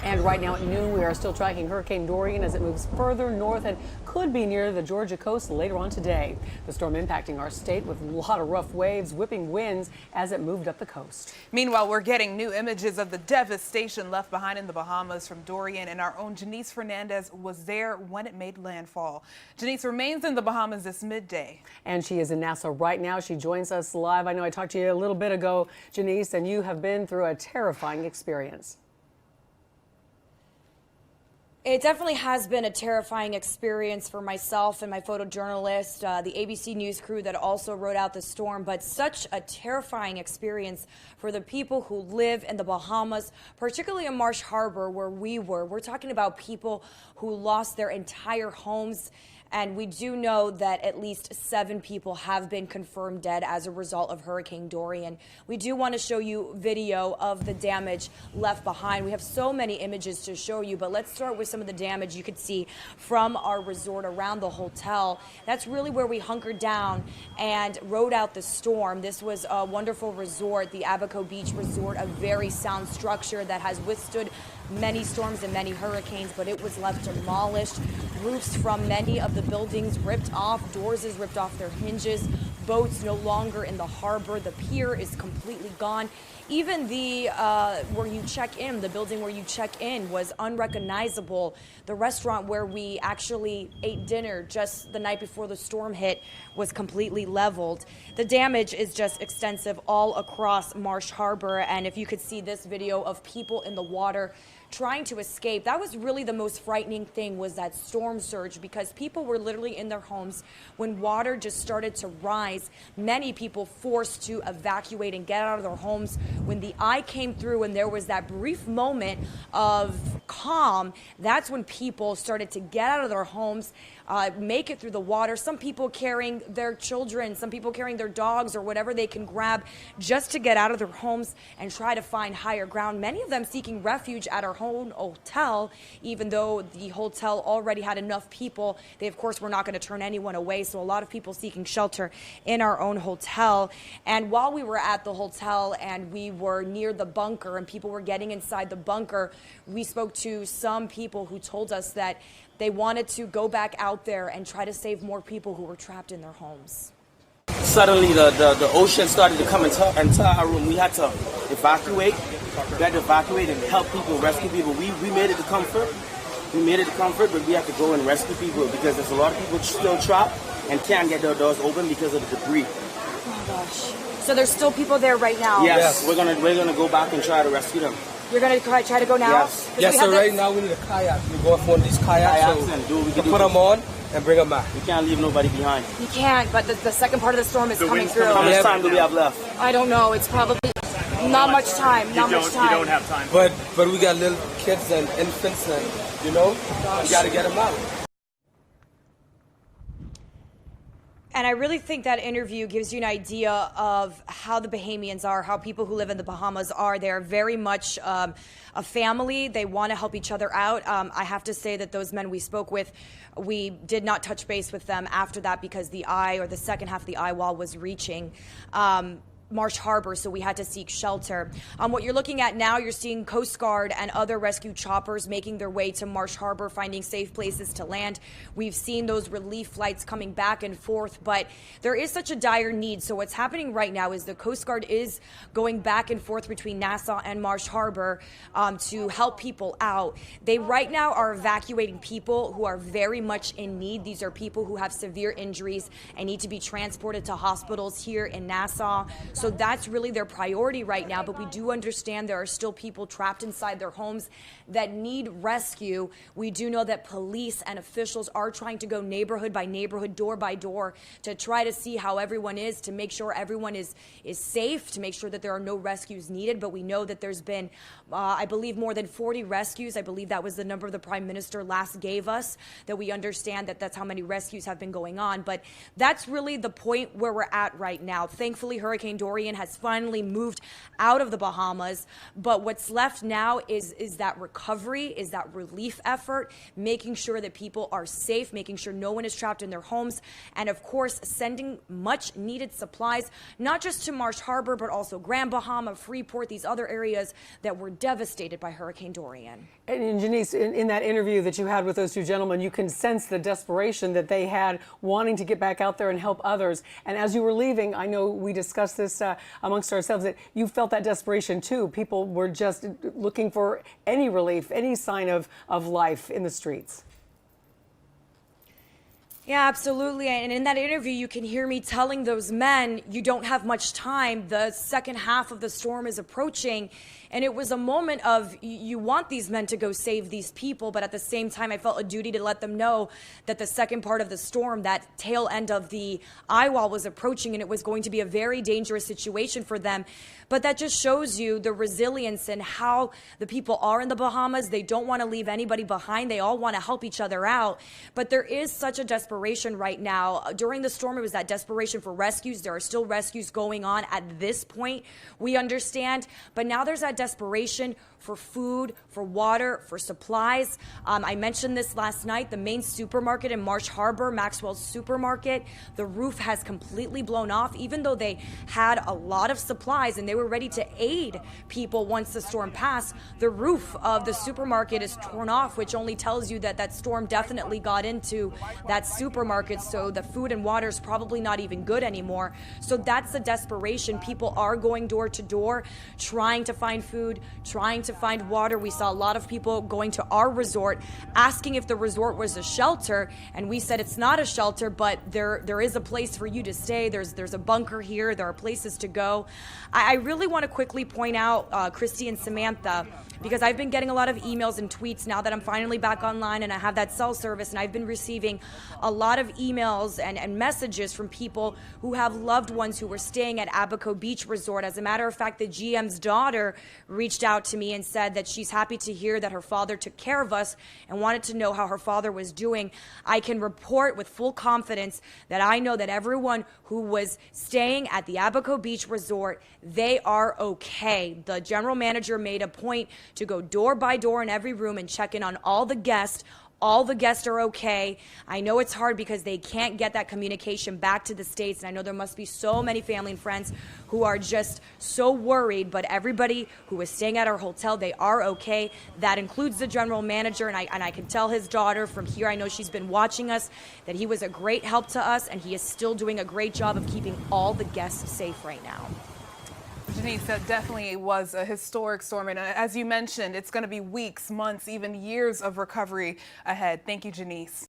And right now at noon, we are still tracking Hurricane Dorian as it moves further north and could be near the Georgia coast later on today. The storm impacting our state with a lot of rough waves, whipping winds as it moved up the coast. Meanwhile, we're getting new images of the devastation left behind in the Bahamas from Dorian, and our own Jenise Fernandez was there when it made landfall. Jenise remains in the Bahamas this midday. And she is in Nassau right now. She joins us live. I know I talked to you a little bit ago, Jenise, and you have been through a terrifying experience. It definitely has been a terrifying experience for myself and my photojournalist, the ABC News crew that also wrote out the storm, but such a terrifying experience for the people who live in the Bahamas, particularly in Marsh Harbor where we were. We're talking about people who lost their entire homes. And we do know that at least 7 people have been confirmed dead as a result of Hurricane Dorian. We do want to show you video of the damage left behind. We have so many images to show you, but let's start with some of the damage you could see from our resort around the hotel. That's really where we hunkered down and rode out the storm. This was a wonderful resort, the Abaco Beach Resort, a very sound structure that has withstood many storms and many hurricanes, but it was left demolished. Roofs from many of the buildings ripped off, doors is ripped off their hinges, boats no longer in the harbor, the pier is completely gone. Even the where you check in, the building where you check in was unrecognizable. The restaurant where we actually ate dinner just the night before the storm hit was completely leveled. The damage is just extensive all across Marsh Harbor, and if you could see this video of people in the water trying to escape, that was really the most frightening thing, was that storm surge, because people were literally in their homes when water just started to rise. Many people forced to evacuate and get out of their homes. When the eye came through and there was that brief moment of calm, that's when people started to get out of their homes, make it through the water. Some people carrying their children, some people carrying their dogs or whatever they can grab just to get out of their homes and try to find higher ground. Many of them seeking refuge at our own hotel, even though the hotel already had enough people. They, of course, were not going to turn anyone away, so a lot of people seeking shelter in our own hotel. And while we were at the hotel and we were near the bunker and people were getting inside the bunker, we spoke to some people who told us that they wanted to go back out there and try to save more people who were trapped in their homes. Suddenly the ocean started to come into our room. We had to evacuate. We had to evacuate and help people, rescue people. We made it to comfort. We made it to comfort, but we have to go and rescue people because there's a lot of people still trapped and can't get their doors open because of the debris. Oh my gosh. So there's still people there right now? Yes. We're gonna go back and try to rescue them. You're going to try to go now? Yes, so right now we need a kayak. We go off one of these kayaks and put them on and bring them back. We can't leave nobody behind. You can't, but the second part of the storm is coming through. How much time do we have left? I don't know. It's probably not much time. You don't have time. But we got little kids and infants and, you know, we got to get them out. And I really think that interview gives you an idea of how the Bahamians are, how people who live in the Bahamas are. They're very much a family. They want to help each other out. I have to say that those men we spoke with, we did not touch base with them after that because the eye, or the second half of the eye wall, was reaching Marsh Harbor, so we had to seek shelter. What you're looking at now, you're seeing Coast Guard and other rescue choppers making their way to Marsh Harbor, finding safe places to land. We've seen those relief flights coming back and forth, but there is such a dire need. So what's happening right now is the Coast Guard is going back and forth between Nassau and Marsh Harbor to help people out. They right now are evacuating people who are very much in need. These are people who have severe injuries and need to be transported to hospitals here in Nassau. So that's really their priority right now, but we do understand there are still people trapped inside their homes that need rescue. We do know that police and officials are trying to go neighborhood by neighborhood, door by door, to try to see how everyone is, to make sure everyone is safe, to make sure that there are no rescues needed. But we know that there's been, I believe, more than 40 rescues. I believe that was the number the Prime Minister last gave us, that we understand that that's how many rescues have been going on. But that's really the point where we're at right now. Thankfully, Hurricane Dorian Dorian has finally moved out of the Bahamas. But what's left now is that recovery, is that relief effort, making sure that people are safe, making sure no one is trapped in their homes, and of course, sending much needed supplies, not just to Marsh Harbor, but also Grand Bahama, Freeport, these other areas that were devastated by Hurricane Dorian. And Jenise, in that interview that you had with those two gentlemen, you can sense the desperation that they had wanting to get back out there and help others. And as you were leaving, I know we discussed this amongst ourselves, that you felt that desperation too. People were just looking for any relief, any sign of life in the streets. Yeah, absolutely. And in that interview, you can hear me telling those men, you don't have much time. The second half of the storm is approaching. And it was a moment of, you want these men to go save these people, but at the same time, I felt a duty to let them know that the second part of the storm, that tail end of the eye wall, was approaching, and it was going to be a very dangerous situation for them. But that just shows you the resilience and how the people are in the Bahamas. They don't want to leave anybody behind. They all want to help each other out. But there is such a desperation right now. During the storm, it was that desperation for rescues. There are still rescues going on at this point, we understand. But now there's that desperation for food, for water, for supplies. I mentioned this last night. The main supermarket in Marsh Harbor, Maxwell's Supermarket, the roof has completely blown off, even though they had a lot of supplies and they were ready to aid people once the storm passed. The roof of the supermarket is torn off, which only tells you that that storm definitely got into that supermarket. So the food and water is probably not even good anymore. So that's the desperation. People are going door to door, trying to find food, trying to find water. We saw a lot of people going to our resort asking if the resort was a shelter, and we said it's not a shelter, but there is a place for you to stay. There's a bunker here. There are places to go. I really want to quickly point out Christy and Samantha, because I've been getting a lot of emails and tweets now that I'm finally back online and I have that cell service, and I've been receiving a lot of emails and messages from people who have loved ones who were staying at Abaco Beach Resort. As a matter of fact, the GM's daughter reached out to me and said that she's happy to hear that her father took care of us and wanted to know how her father was doing. I can report with full confidence that I know that everyone who was staying at the Abaco Beach Resort, they are okay. The general manager made a point to go door by door in every room and check in on all the guests. All the guests are okay. I know it's hard because they can't get that communication back to the States, and I know there must be so many family and friends who are just so worried, but everybody who is staying at our hotel, they are okay. That includes the general manager, and I can tell his daughter from here, I know she's been watching us, that he was a great help to us, and he is still doing a great job of keeping all the guests safe right now. Jenise, that definitely was a historic storm. And as you mentioned, it's going to be weeks, months, even years of recovery ahead. Thank you, Jenise.